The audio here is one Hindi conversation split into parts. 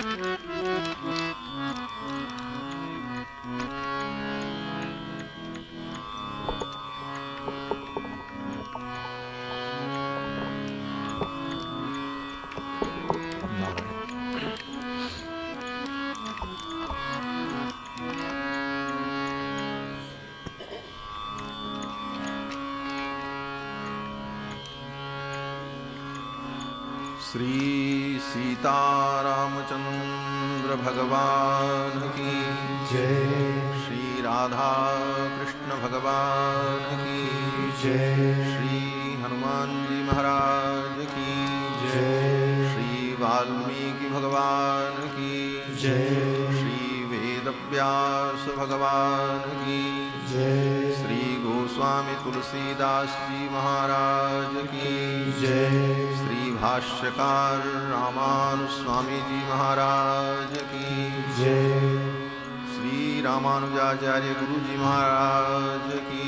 श्री सीतारामचंद्र भगवान की जय। श्री राधा कृष्ण भगवान की जय। श्री हनुमान जी महाराज की जय। श्री वाल्मीकि भगवान की जय। श्री वेदव्यास भगवान की जय। श्री गोस्वामी तुलसीदास जी महाराज की जय। श्री भाष्यकार रामानुस्वामी जी महाराज की जय। श्री रामानुजाचार्य गुरु जी महाराज की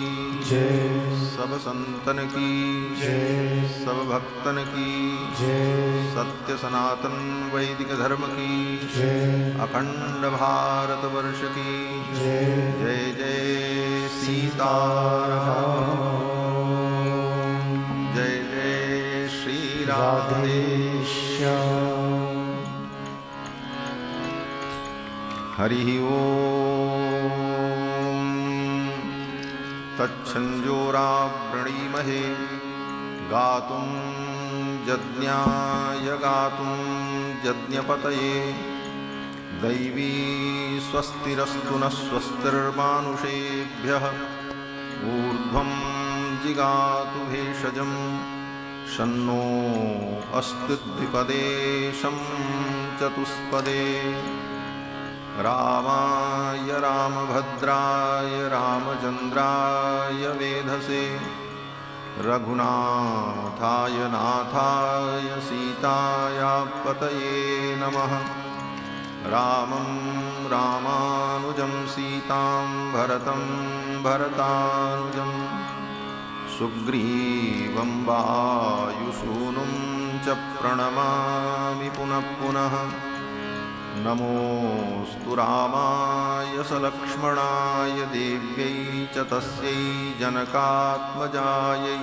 जय। सब संतन की जय। सब भक्तन की जय। सत्य सनातन वैदिक धर्म की जय। अखंड भारत वर्ष की जय। जय जय सीताराम। जय जय श्री राधे श्याम। हरि ओम तच्छंजोरावृणीमहे गातुं यज्ञाय गातुं यज्ञपतये दैवी स्वस्तिरस्तु नः स्वस्तिर्मानुषेभ्यः ऊर्ध्वं जिगातु भेषजं शन्नो अस्तु द्विपदे शं चतुष्पदे रामाय रामभद्राय रामचन्द्राय वेधसे रघुनाथाय नाथाय सीतायापतये नमः। रामं रामानुजं सीतां भरतं भरतानुजं सुग्रीवं वायुसूनुं च प्रणमामि पुनः पुनः। नमोऽस्तु रामाय सलक्ष्मणाय देव्यै च तस्यै जनकात्मजायै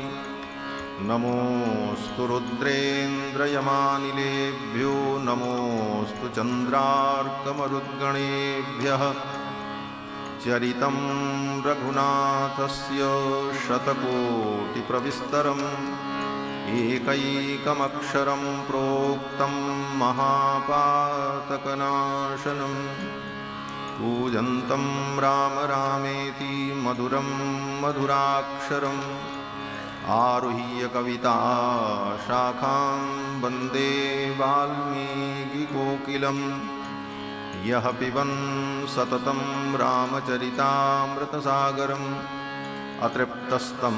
नमोऽस्तु रुद्रेन्द्रयमानिलेभ्यो नमोऽस्तु चन्द्रार्कमरुद्गणेभ्यः। चरितं रघुनाथस्य शतकोटिप्रविस्तरम् एकैकमक्षरं प्रोक्तं महापातकनाशनं कूजन्तं राम रामेति मधुरं मधुराक्षरम् आरुह्य कविता शाखां वन्दे वाल्मीकिकोकिलं यः पिबन् सततं रामचरितामृतसागरम् अतृप्तस्तं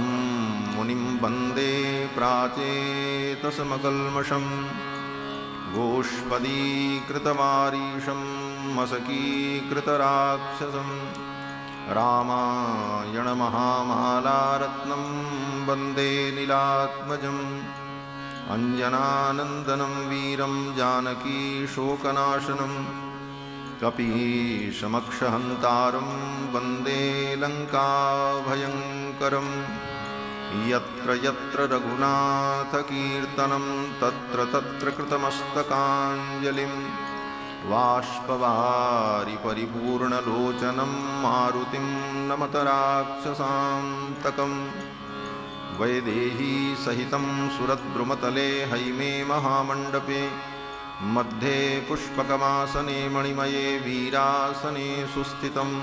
मुनिं वन्दे प्राचेतसमकल्मषं गोष्पदीकृतवारीशं मसकीकृतराक्षसं रामायणमहामालारत्नं वन्दे नीलात्मजम् अञ्जनानन्दनं वीरं जानकीशोकनाशनं कपीशमक्षहन्तारं वन्दे लङ्काभयङ्करं यत्र यत्र रघुनाथकीर्तनं तत्र तत्र कृतमस्तकाञ्जलिं बाष्पवारि परिपूर्णलोचनं मारुतिं नमत राक्षसान्तकं वैदेही सहितं सुरद्रुमतले हैमे महामण्डपे मध्ये पुष्पकमासने मणिमये वीरासने सुस्थितम्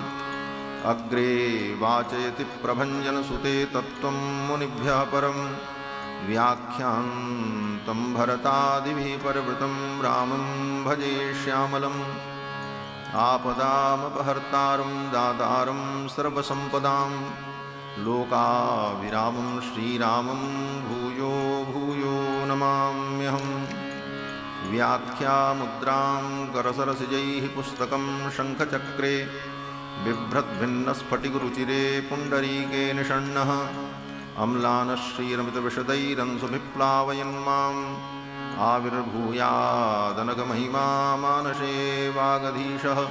अग्रे वाचयति प्रभञ्जनसुते तत्त्वं मुनिभ्यः परं व्याख्यान्तं भरतादिभिः परिवृतं रामं भजे श्यामलम् आपदामपहर्तारं दातारं सर्वसम्पदां लोकाभिरामं श्रीरामं भूयो भूयो नमाम्यहम्। व्याख्यामुद्रां करसरसिजैः पुस्तकं शङ्खचक्रे बिभ्रद्भिन्नस्फटिकरुचिरे पुण्डरीके निषण्णः अम्लानश्रीरमितविशदैरंसुभिप्लावयन् माम् आविर्भूयादनघमहिमा मानसे वागधीशः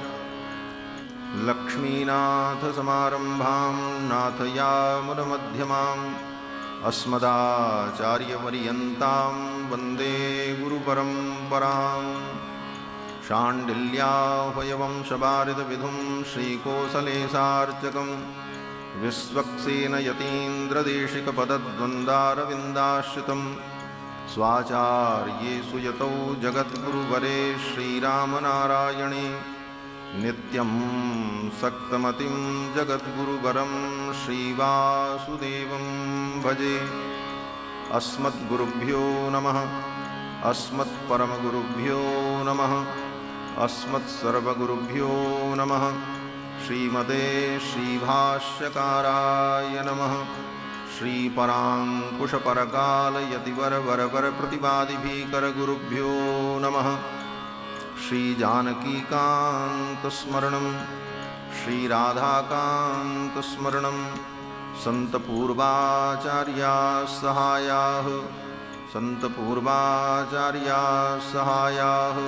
लक्ष्मीनाथसमारम्भां नाथयामुनमध्यमाम् अस्मदाचार्यपर्यन्तां वन्दे गुरुपरम्पराम् शाण्डिल्याह्वयवंशवारिदविधुं श्रीकोसलेशार्चकं विश्वक्सेनयतीन्द्रदेशिकपदद्वन्द्वारविन्दाश्रितं स्वाचार्येषु यतौ जगद्गुरुवरे श्रीरामनारायणे नित्यं सक्तमतिं जगद्गुरुवरं श्रीवासुदेवं भजे। अस्मद्गुरुभ्यो नमः। अस्मत्परमगुरुभ्यो नमः। अस्मत्सर्वगुरुभ्यो नमः। श्रीमते श्रीभाष्यकाराय नमः। श्रीपराङ्कुशपरकालयतिवरवरप्रतिपादिभीकरगुरुभ्यो नमः। श्रीजानकीकान्तस्मरणं श्रीराधाकान्तस्मरणं सन्तपूर्वाचार्याः सहायाः सन्तपूर्वाचार्याः सहायाः।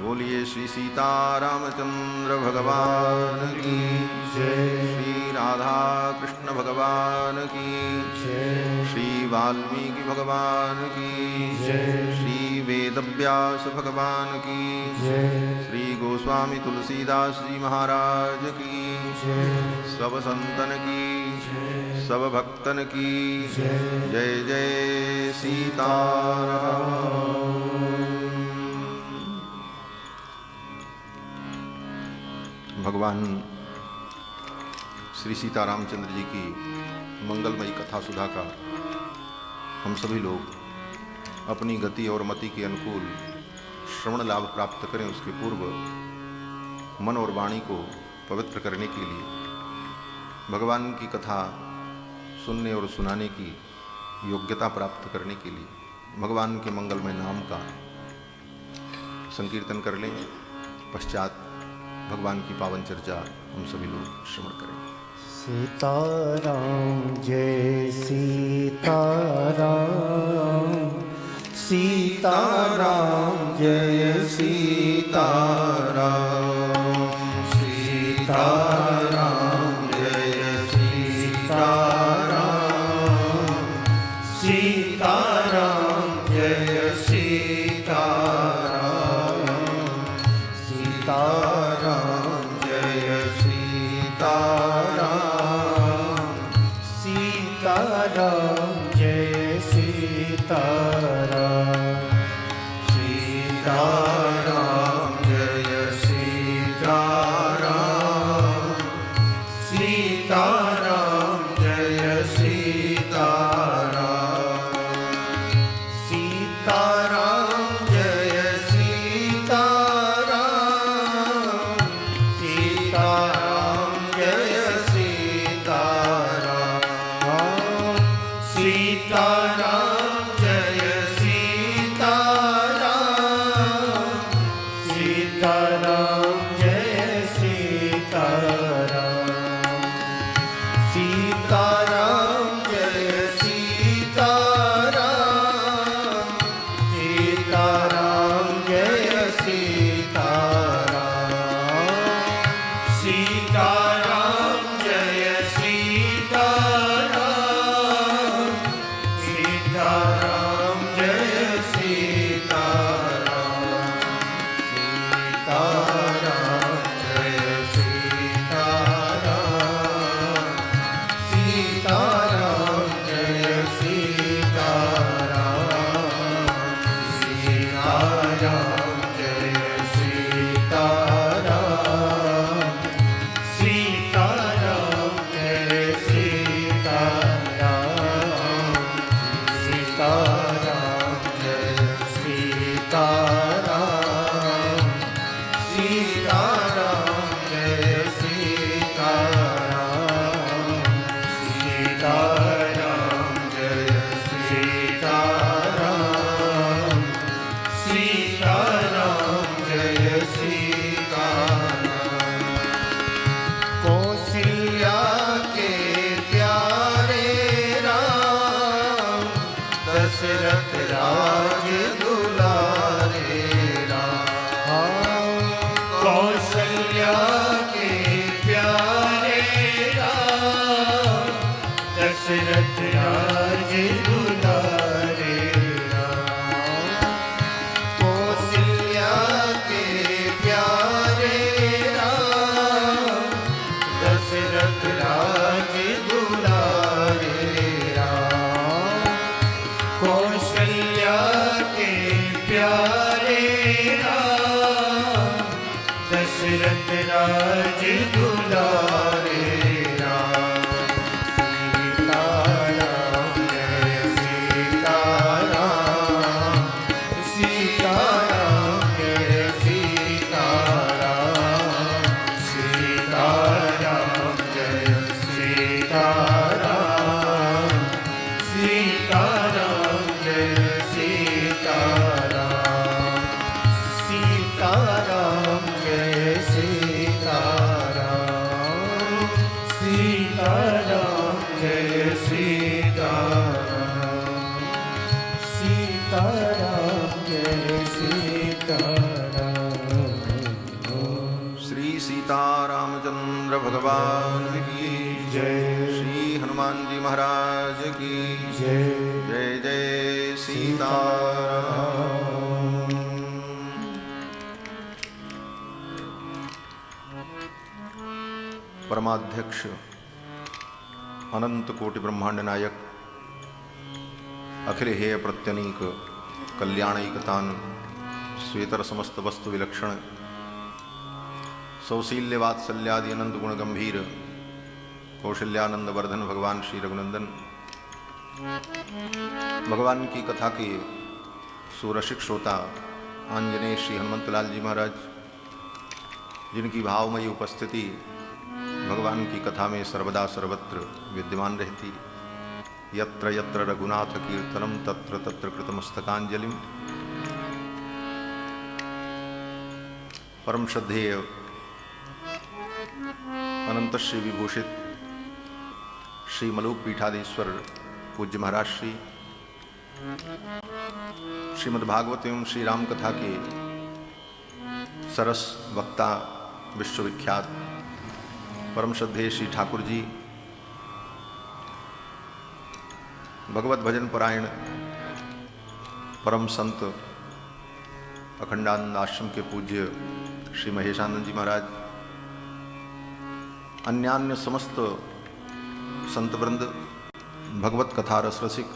बोलिए श्री सीतारामचंद्र भगवान की जय। श्री राधा कृष्ण भगवान की जय। श्री वाल्मीकि भगवान की जय। श्री वेदव्यास भगवान की जय। श्री गोस्वामी तुलसीदास जी महाराज की जय। सब संतन की जय। सब भक्तन की जय। जय जय सीताराम। भगवान श्री सीतारामचंद्र जी की मंगलमयी कथा सुधा का हम सभी लोग अपनी गति और मति के अनुकूल श्रवण लाभ प्राप्त करें, उसके पूर्व मन और वाणी को पवित्र करने के लिए, भगवान की कथा सुनने और सुनाने की योग्यता प्राप्त करने के लिए भगवान के मंगलमय नाम का संकीर्तन कर लें। पश्चात भगवान की पावन चर्चा हम सभी लोग श्रवण करेंगे। सीताराम जय सीताराम। सीताराम जय सीताराम। सीताराम जय सीताराम। सीताराम जय सीताराम। सीताराम जय सीताराम। सीताराम जय सीताराम। सीताराम जय सीताराम। सीताराम जय सीताराम। सीताराम जय सीताराम। सीताराम जय सीताराम। सीताराम जय सीताराम। राम दशरथ राज दुलारे राम सीताराम जय सीताराम सीताराम जय सीताराम सीताराम जय सीताराम सीताराम जय सीताराम सीताराम जय सीताराम सीताराम जय सीताराम सीताराम जय सीताराम। श्री सीतारामचंद्र भगवान की जय। श्री हनुमान जी महाराज की जय जय जय सीताराम। परमाध्यक्ष अनंत कोटि ब्रह्मांड नायक अखिल हेय प्रत्यनीक कल्याणैकतान श्वेतर समस्त वस्तु विलक्षण सौशील्य वात्सल्यादि अनंत गुण गंभीर कौशल्यानंद वर्धन भगवान श्री रघुनंदन भगवान की कथा के सुरसिक श्रोता आंजनेय श्री हनुमंतलाल जी महाराज, जिनकी भावमयी उपस्थिति भगवान की कथा में सर्वदा सर्वत्र विद्यमान रहती। यत्र यत्र रघुनाथ कीर्तनम तत्र तत्र कृतमस्तकांजलिम। परम श्रद्धेय अनंत श्री विभूषित श्री मलूक पीठाधीश्वर पूज्य महाराज श्री श्रीमद्भागवत एवं श्री राम कथा के सरस वक्ता विश्वविख्यात परम श्रद्धेय श्री ठाकुर जी, भगवत भजन परायण परम संत अखंडानंद आश्रम के पूज्य श्री महेशानंद जी महाराज, अन्यान्य समस्त संत वृंद, भगवत कथा रस रसिक,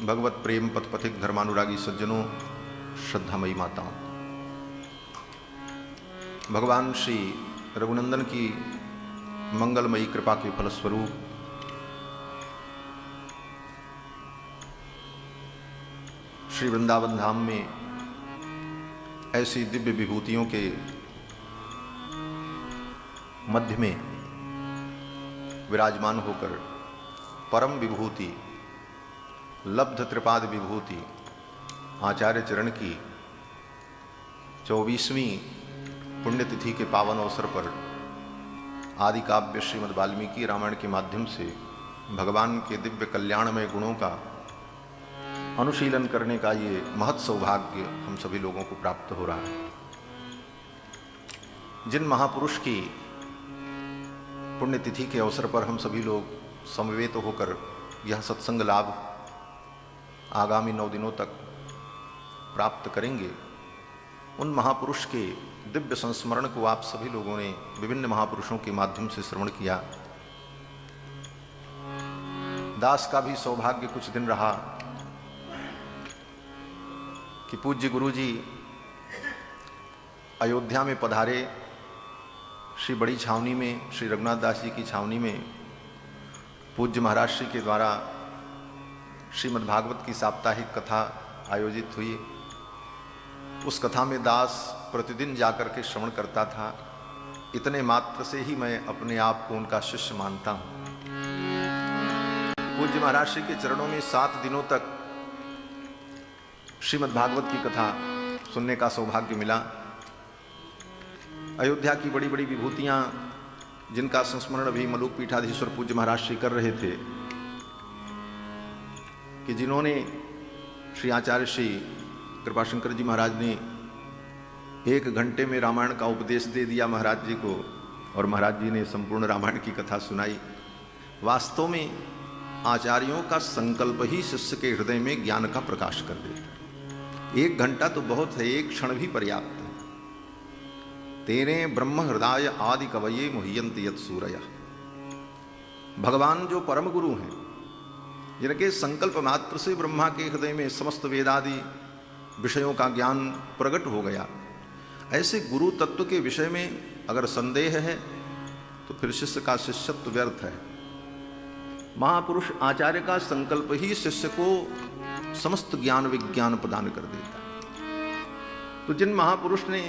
भगवत प्रेम पथ पथिक धर्मानुरागी सज्जनों, श्रद्धामयी माताओं, भगवान श्री रघुनंदन की मंगलमयी कृपा के फलस्वरूप श्री वृंदावन धाम में ऐसी दिव्य विभूतियों के मध्य में विराजमान होकर परम विभूति लब्ध त्रिपाद विभूति आचार्य चरण की 24वीं पुण्यतिथि के पावन अवसर पर आदि काव्य श्रीमद् वाल्मीकि रामायण के माध्यम से भगवान के दिव्य कल्याणमय गुणों का अनुशीलन करने का ये महत् सौभाग्य हम सभी लोगों को प्राप्त हो रहा है। जिन महापुरुष की पुण्यतिथि के अवसर पर हम सभी लोग समवेत होकर यह सत्संग लाभ आगामी 9 दिनों तक प्राप्त करेंगे, उन महापुरुष के दिव्य संस्मरण को आप सभी लोगों ने विभिन्न महापुरुषों के माध्यम से श्रवण किया। दास का भी सौभाग्य कुछ दिन रहा कि पूज्य गुरु जी अयोध्या में पधारे। श्री बड़ी छावनी में श्री रघुनाथ दास जी की छावनी में पूज्य महाराज श्री के द्वारा श्रीमद्भागवत की साप्ताहिक कथा आयोजित हुई। उस कथा में दास प्रतिदिन जाकर के श्रवण करता था। इतने मात्र से ही मैं अपने आप को उनका शिष्य मानता हूँ। पूज्य महाराज श्री के चरणों में 7 दिनों तक श्रीमद्भागवत की कथा सुनने का सौभाग्य मिला। अयोध्या की बड़ी बड़ी विभूतियां जिनका संस्मरण अभी मलूक पीठाधीश्वर पूज्य महाराज श्री कर रहे थे कि जिन्होंने श्री आचार्य श्री कृपाशंकर जी महाराज ने 1 घंटे में रामायण का उपदेश दे दिया महाराज जी को और महाराज जी ने संपूर्ण रामायण की कथा सुनाई। वास्तव में आचार्यों का संकल्प ही शिष्य के हृदय में ज्ञान का प्रकाश कर देता है। 1 घंटा तो बहुत है, 1 क्षण भी पर्याप्त है। तेरे ब्रह्म हृदय आदि कवये मुह्यंति यत् सूरया। भगवान जो परम गुरु हैं, जिनके संकल्प मात्र से ब्रह्मा के हृदय में समस्त वेदादि विषयों का ज्ञान प्रकट हो गया। ऐसे गुरु तत्व के विषय में अगर संदेह है तो फिर शिष्य का शिष्यत्व व्यर्थ है। महापुरुष आचार्य का संकल्प ही शिष्य को समस्त ज्ञान विज्ञान प्रदान कर देता है। तो जिन महापुरुष ने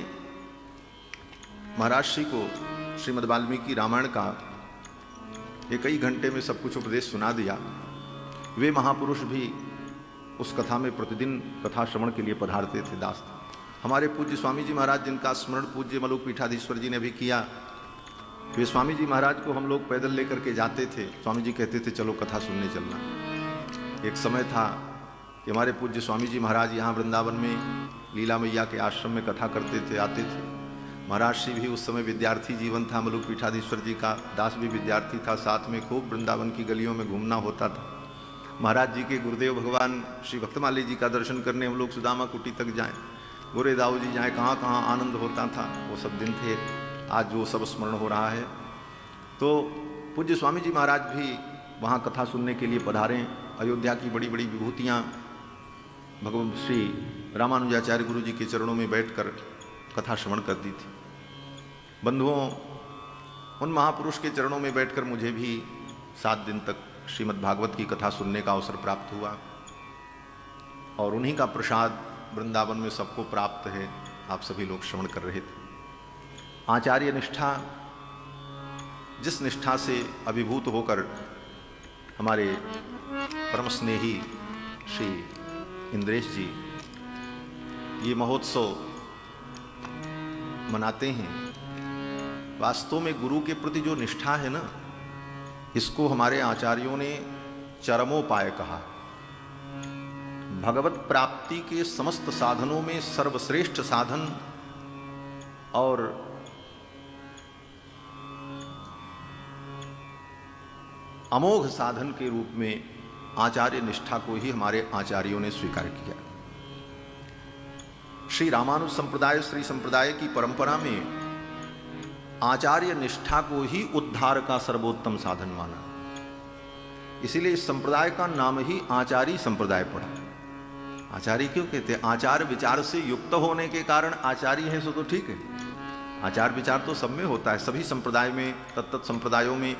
महाराज श्री को श्रीमद् वाल्मीकि रामायण का एक ही घंटे में सब कुछ उपदेश सुना दिया, वे महापुरुष भी उस कथा में प्रतिदिन कथा श्रवण के लिए पधारते थे, दास थे। हमारे पूज्य स्वामी जी महाराज, जिनका स्मरण पूज्य मलुक पीठाधीश्वर जी ने भी किया, वे स्वामी जी महाराज को हम लोग पैदल लेकर के जाते थे। स्वामी जी कहते थे चलो कथा सुनने चलना। एक समय था कि हमारे पूज्य स्वामी जी महाराज यहाँ वृंदावन में लीला मैया के आश्रम में कथा करते थे, आते थे। महाराज श्री भी उस समय विद्यार्थी जीवन था, मलुक पीठाधीश्वर जी का दास भी विद्यार्थी था, साथ में खूब वृंदावन की गलियों में घूमना होता था। महाराज जी के गुरुदेव भगवान श्री भक्तमाली जी का दर्शन करने हम लोग सुदामा कुटी तक जाएं, गोरे दाऊ जी जाएं, कहाँ कहाँ आनंद होता था। वो सब दिन थे, आज वो सब स्मरण हो रहा है। तो पूज्य स्वामी जी महाराज भी वहाँ कथा सुनने के लिए पधारें। अयोध्या की बड़ी बड़ी विभूतियाँ भगवान श्री रामानुजाचार्य गुरु जी के चरणों में बैठकर कथा श्रवण कर दी थी। बंधुओं, उन महापुरुष के चरणों में बैठकर मुझे भी 7 दिन तक श्रीमद् भागवत की कथा सुनने का अवसर प्राप्त हुआ और उन्हीं का प्रसाद वृंदावन में सबको प्राप्त है। आप सभी लोग श्रवण कर रहे थे। आचार्य निष्ठा, जिस निष्ठा से अभिभूत होकर हमारे परम स्नेही श्री इंद्रेश जी ये महोत्सव मनाते हैं, वास्तव में गुरु के प्रति जो निष्ठा है ना, इसको हमारे आचार्यों ने चरमोपाय कहा। भगवत प्राप्ति के समस्त साधनों में सर्वश्रेष्ठ साधन और अमोघ साधन के रूप में आचार्य निष्ठा को ही हमारे आचार्यों ने स्वीकार किया। श्री रामानुज संप्रदाय, श्री संप्रदाय की परंपरा में आचार्य निष्ठा को ही उद्धार का सर्वोत्तम साधन माना। इसीलिए इस संप्रदाय का नाम ही आचार्य संप्रदाय पड़ा। आचार्य क्यों कहते हैं? आचार विचार से युक्त होने के कारण आचार्य है, सो तो ठीक है। आचार विचार तो सब में होता है, सभी संप्रदाय में, तत्त संप्रदायों में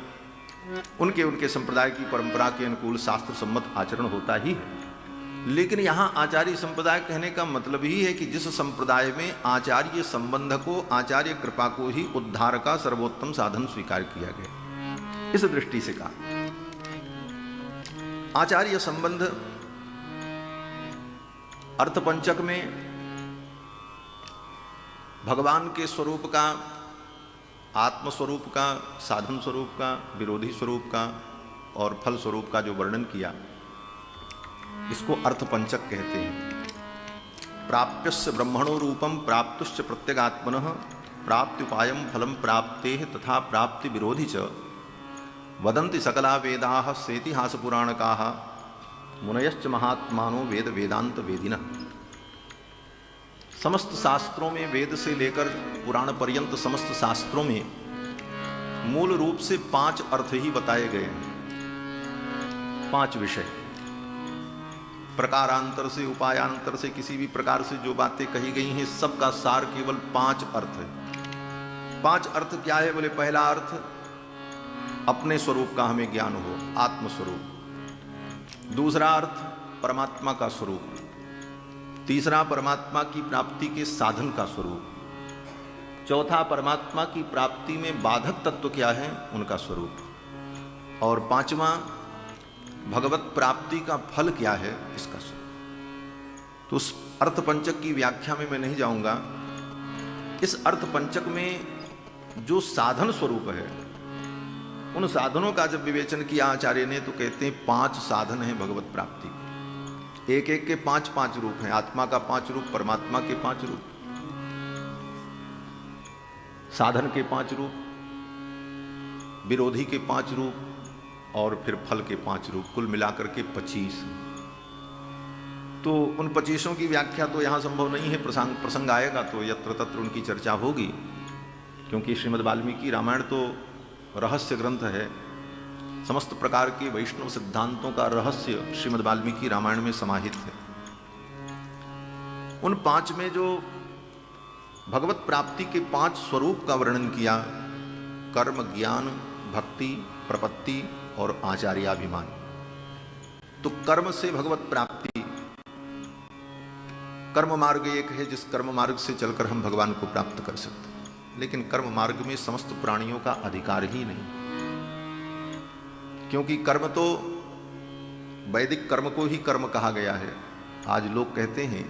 उनके उनके संप्रदाय की परंपरा के अनुकूल शास्त्र सम्मत आचरण होता ही है। लेकिन यहाँ आचार्य संप्रदाय कहने का मतलब ही है कि जिस संप्रदाय में आचार्य संबंध को, आचार्य कृपा को ही उद्धार का सर्वोत्तम साधन स्वीकार किया गया। इस दृष्टि से कहा आचार्य संबंध अर्थपंचक में भगवान के स्वरूप का, आत्म स्वरूप का, साधन स्वरूप का, विरोधी स्वरूप का और फल स्वरूप का जो वर्णन किया, इसको अर्थपंचक कहते हैं। प्राप्यस्य ब्रह्मणो रूपम प्राप्तुश्च प्रत्यगात्मनः प्राप्त्युपायम फलम प्राप्तेः तथा प्राप्ति विरोधी च वदन्ति सकला वेदाः सेतिहास पुराणकाः मुनयश्च महात्मानो वेद वेदांत वेदिनः। समस्त शास्त्रों में, वेद से लेकर पुराण पर्यंत समस्त शास्त्रों में मूल रूप से 5 अर्थ ही बताए गए हैं। 5 विषय, प्रकारांतर से, उपायांतर से, किसी भी प्रकार से जो बातें कही गई हैं, सबका सार केवल 5 अर्थ है। 5 अर्थ क्या है? बोले, पहला अर्थ अपने स्वरूप का हमें ज्ञान हो, आत्म स्वरूप। दूसरा अर्थ परमात्मा का स्वरूप। तीसरा परमात्मा की प्राप्ति के साधन का स्वरूप। चौथा परमात्मा की प्राप्ति में बाधक तत्व क्या है, उनका स्वरूप। और 5वां भगवत प्राप्ति का फल क्या है, इसका स्वरूप। तो उस अर्थपंचक की व्याख्या में मैं नहीं जाऊंगा। इस अर्थपंचक में जो साधन स्वरूप है, उन साधनों का जब विवेचन किया आचार्य ने, तो कहते हैं 5 साधन हैं भगवत प्राप्ति के। एक एक के 5-5 रूप हैं। आत्मा का 5 रूप, परमात्मा के 5 रूप, साधन के 5 रूप, विरोधी के 5 रूप और फिर फल के 5 रूप, कुल मिलाकर के 25। तो उन 25 की व्याख्या तो यहाँ संभव नहीं है। प्रसंग आएगा तो यत्र तत्र उनकी चर्चा होगी, क्योंकि श्रीमद् वाल्मीकि रामायण तो रहस्य ग्रंथ है। समस्त प्रकार के वैष्णव सिद्धांतों का रहस्य श्रीमद् वाल्मीकि रामायण में समाहित है। उन 5 में जो भगवत प्राप्ति के 5 स्वरूप का वर्णन किया, कर्म, ज्ञान, भक्ति, प्रपत्ति और आचार्याभिमान। तो कर्म से भगवत प्राप्ति, कर्म मार्ग एक है जिस कर्म मार्ग से चलकर हम भगवान को प्राप्त कर सकते हैं, लेकिन कर्म मार्ग में समस्त प्राणियों का अधिकार ही नहीं, क्योंकि कर्म तो वैदिक कर्म को ही कर्म कहा गया है। आज लोग कहते हैं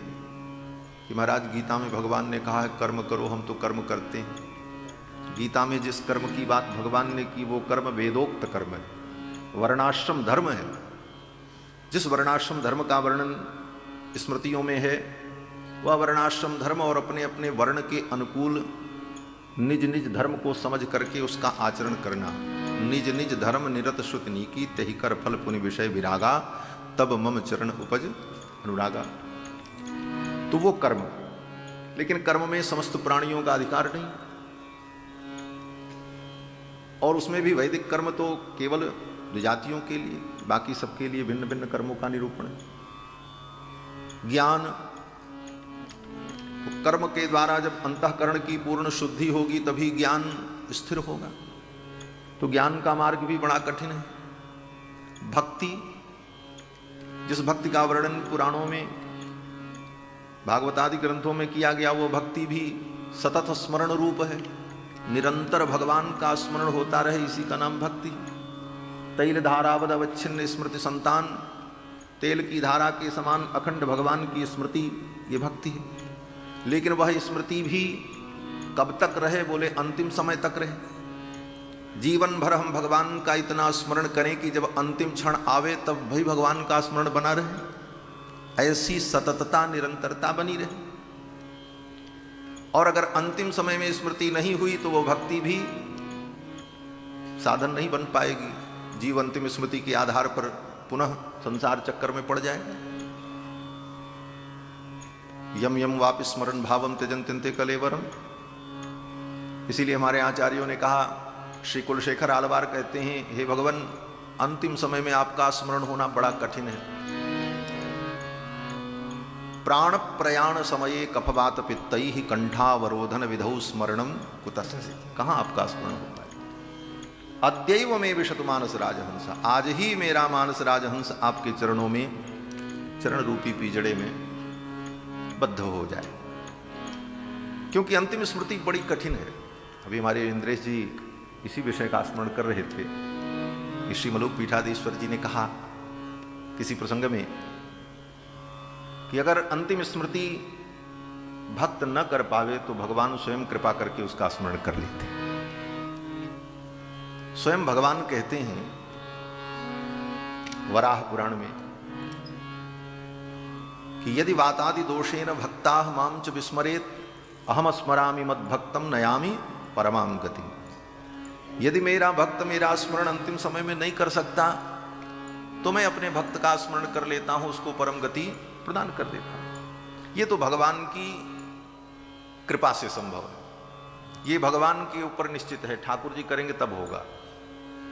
कि महाराज गीता में भगवान ने कहा है कर्म करो, हम तो कर्म करते हैं। गीता में जिस कर्म की बात भगवान ने की वो कर्म वेदोक्त कर्म है, वर्णाश्रम धर्म है। जिस वर्णाश्रम धर्म का वर्णन स्मृतियों में है वह वर्णाश्रम धर्म और अपने अपने वर्ण के अनुकूल निज निज धर्म को समझ करके उसका आचरण करना। निज निज धर्म निरत श्रुत नीकी, तहि कर फल पुनि विषय विरागा, तब मम चरण उपज अनुरागा। तो वो कर्म, लेकिन कर्म में समस्त प्राणियों का अधिकार नहीं, और उसमें भी वैदिक कर्म तो केवल विजातियों के लिए, बाकी सबके लिए भिन्न भिन्न कर्मों का निरूपण है। ज्ञान, तो कर्म के द्वारा जब अंतःकरण की पूर्ण शुद्धि होगी तभी ज्ञान स्थिर होगा, तो ज्ञान का मार्ग भी बड़ा कठिन है। भक्ति, जिस भक्ति का वर्णन पुराणों में, भागवतादि ग्रंथों में किया गया, वो भक्ति भी सतत स्मरण रूप है। निरंतर भगवान का स्मरण होता रहे, इसी का नाम भक्ति। तैल धारावद अवच्छिन्न स्मृति संतान, तेल की धारा के समान अखंड भगवान की स्मृति, ये भक्ति है। लेकिन वह स्मृति भी कब तक रहे? बोले अंतिम समय तक रहे। जीवन भर हम भगवान का इतना स्मरण करें कि जब अंतिम क्षण आवे तब भी भगवान का स्मरण बना रहे, ऐसी सततता निरंतरता बनी रहे। और अगर अंतिम समय में स्मृति नहीं हुई तो वो भक्ति भी साधन नहीं बन पाएगी। जीव अंतिम स्मृति के आधार पर पुनः संसार चक्कर में पड़ जाएगा। यम यम वापि स्मरण भावम त्यजन्त्यन्ते कलेवरम। इसीलिए हमारे आचार्यों ने कहा, श्री कुलशेखर आलवार कहते हैं, हे भगवान, अंतिम समय में आपका स्मरण होना बड़ा कठिन है। प्राण प्रयाण समये कफवात पित्तैः कंठावरोधन विधौ स्मरणम कुतस्ते। कहाँ आपका स्मरण हो पाए? अद्यैव में विशतु मानस राजहंस, आज ही मेरा मानस राजहंस आपके चरणों में, चरण रूपी पिंजड़े में बद्ध हो जाए। क्योंकि अंतिम स्मृति बड़ी कठिन है। अभी हमारे इंद्रेश जी इसी विषय का स्मरण कर रहे थे। श्री मलुक पीठाधीश्वर जी ने कहा किसी प्रसंग में कि अगर अंतिम स्मृति भक्त न कर पावे तो भगवान स्वयं कृपा करके उसका स्मरण कर लेते हैं। स्वयं भगवान कहते हैं वराह पुराण में कि यदि वातादि दोषेण भक्ता माम च विस्मरेत अहम स्मरामि मद्भक्तम नयामि परमाम गति। यदि मेरा भक्त मेरा स्मरण अंतिम समय में नहीं कर सकता तो मैं अपने भक्त का स्मरण कर लेता हूं, उसको परम गति प्रदान कर देता हूं। ये तो भगवान की कृपा से संभव है, ये भगवान के ऊपर निश्चित है। ठाकुर जी करेंगे तब होगा,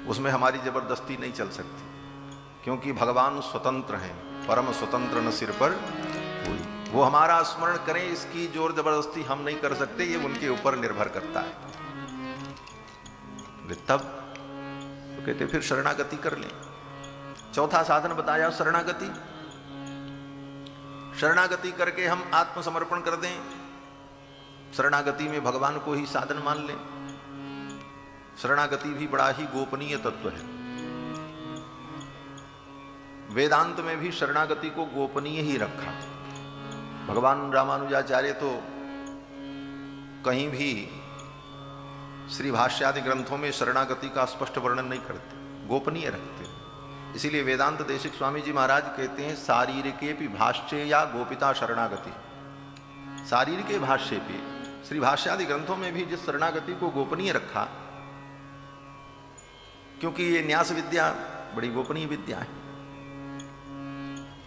उसमें हमारी जबरदस्ती नहीं चल सकती, क्योंकि भगवान स्वतंत्र हैं, परम स्वतंत्र न सिर पर कोई। वो हमारा स्मरण करें इसकी जोर जबरदस्ती हम नहीं कर सकते, ये उनके ऊपर निर्भर करता है। तब तो कहते फिर शरणागति कर लें। चौथा साधन बताया शरणागति। शरणागति करके हम आत्मसमर्पण कर दें, शरणागति में भगवान को ही साधन मान लें। शरणागति भी बड़ा ही गोपनीय तत्व है। वेदांत में भी शरणागति को गोपनीय ही रखा। भगवान रामानुजाचार्य तो कहीं भी श्री भाष्यादि ग्रंथों में शरणागति का स्पष्ट वर्णन नहीं करते, गोपनीय रखते। इसीलिए वेदांत देशिक स्वामी जी महाराज कहते हैं शारीरिके भी भाष्ये या गोपिता शरणागति। शारीरिके भाष्ये भी, श्री भाष्यादि ग्रंथों में भी जिस शरणागति को गोपनीय रखा, क्योंकि ये न्यास विद्या बड़ी गोपनीय विद्या है।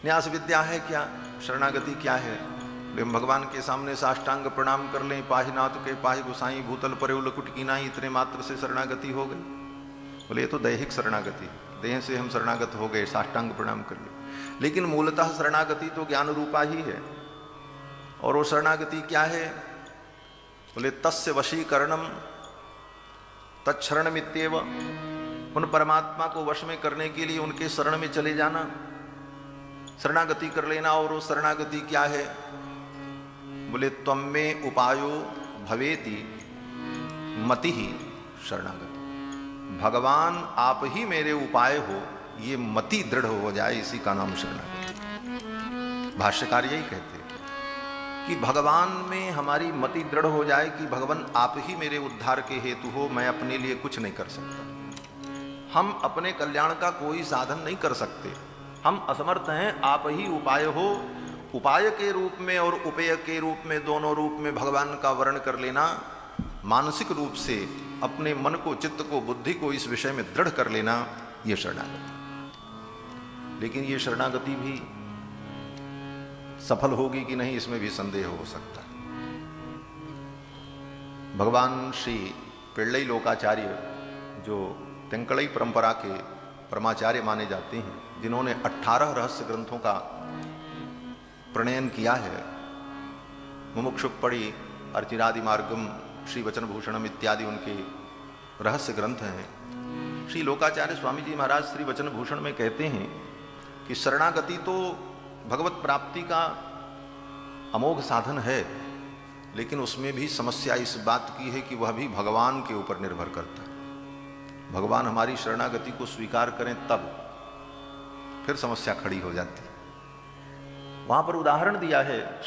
न्यास विद्या है क्या? शरणागति क्या है? हम भगवान के सामने साष्टांग प्रणाम कर लें, पाहि नाथ के पाहि गुसाई भूतल परे लकुट की नाई, इतने मात्र से शरणागति हो गई। बोले ये तो दैहिक शरणागति, देह से हम शरणागत हो गए, साष्टांग प्रणाम कर ले। लेकिन मूलतः शरणागति तो ज्ञान रूपा ही है। और वो शरणागति क्या है? बोले तस्य वशीकरणम तत्शरणमित्येव, उन परमात्मा को वश में करने के लिए उनके शरण में चले जाना, शरणागति कर लेना। और वो शरणागति क्या है? बोले त्वं में उपायो भवेति मति ही शरणागति, भगवान आप ही मेरे उपाय हो, ये मति दृढ़ हो जाए, इसी का नाम शरणागति। भाष्यकार यही कहते हैं कि भगवान में हमारी मति दृढ़ हो जाए कि भगवान आप ही मेरे उद्धार के हेतु हो, मैं अपने लिए कुछ नहीं कर सकता, हम अपने कल्याण का कोई साधन नहीं कर सकते, हम असमर्थ हैं, आप ही उपाय हो। उपाय के रूप में और उपेय के रूप में, दोनों रूप में भगवान का वर्ण कर लेना, मानसिक रूप से अपने मन को, चित्त को, बुद्धि को इस विषय में दृढ़ कर लेना, यह शरणागति। लेकिन ये शरणागति भी सफल होगी कि नहीं, इसमें भी संदेह हो सकता है। भगवान श्री पिल्लई लोकाचार्य, जो तेंकड़ई परंपरा के परमाचार्य माने जाते हैं, जिन्होंने 18 रहस्य ग्रंथों का प्रणयन किया है, मुमुक्षुपड़ी, अर्चिरादि मार्गम, श्री वचन भूषणम इत्यादि उनके रहस्य ग्रंथ हैं। श्री लोकाचार्य स्वामी जी महाराज श्री वचन भूषण में कहते हैं कि शरणागति तो भगवत प्राप्ति का अमोघ साधन है, लेकिन उसमें भी समस्या इस बात की है कि वह भी भगवान के ऊपर निर्भर करता है। भगवान हमारी शरणागति को स्वीकार करें तब फिर समस्या खड़ी हो जाती है। वहां पर उदाहरण दिया है